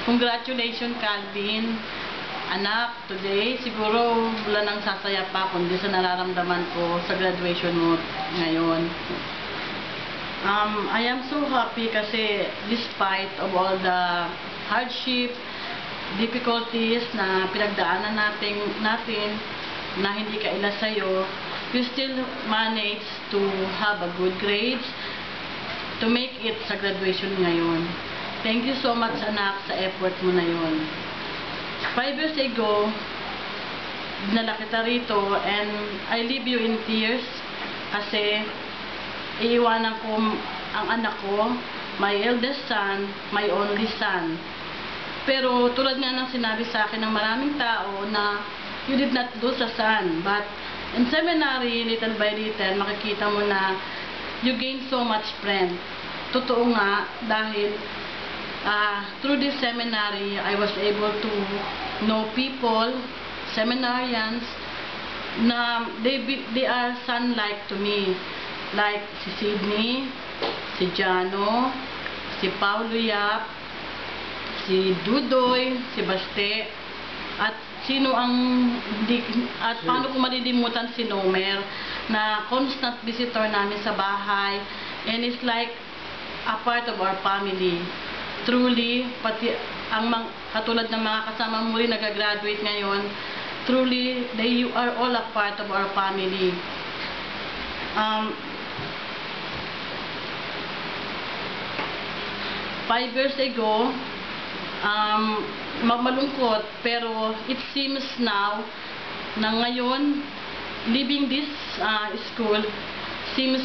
Congratulations, Calvin. Anak, today, siguro wala nang sasaya pa kundi sa nararamdaman ko sa graduation mo ngayon. I am so happy kasi despite of all the hardship, difficulties na pinagdaanan natin na hindi kaila sa'yo, you still manage to have a good grades to make it sa graduation ngayon. Thank you so much, anak, sa effort mo na yun. 5 years ago, dinala kita rito and I leave you in tears kasi iiwanan ko ang anak ko, my eldest son, my only son. Pero tulad nga ng sinabi sa akin ng maraming tao na you did not lose a son. But in seminary, little by little, makikita mo na you gain so much friend. Totoo nga dahil through this seminary, I was able to know people, seminarians, na they are son-like to me. Like si Sydney, si Jano, si Paulo Yap, si Dudoy, si Baste, at paano ko malilimutan si Nomer na constant visitor namin sa bahay and it's like a part of our family. Truly, pati katulad ng mga kasama mo rin nag-graduate ngayon, truly, you are all a part of our family. 5 years ago, malungkot, pero it seems now na ngayon, leaving this school seems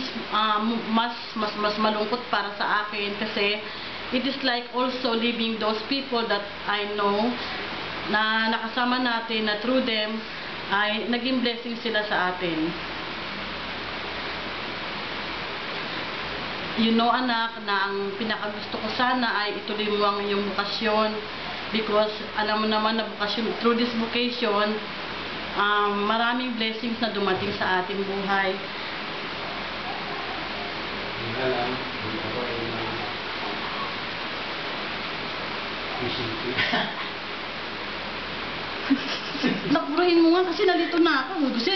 mas malungkot para sa akin kasi it is like also leaving those people that I know na nakasama natin na through them ay naging blessing sila sa atin. You know, anak, na ang pinakagusto ko sana ay ituloy mo ang iyong bukasyon because alam mo naman na bukasyon, through this vocation, maraming blessings na dumating sa ating buhay. Nakburuhin mo nga kasi nalito na ako. Kasi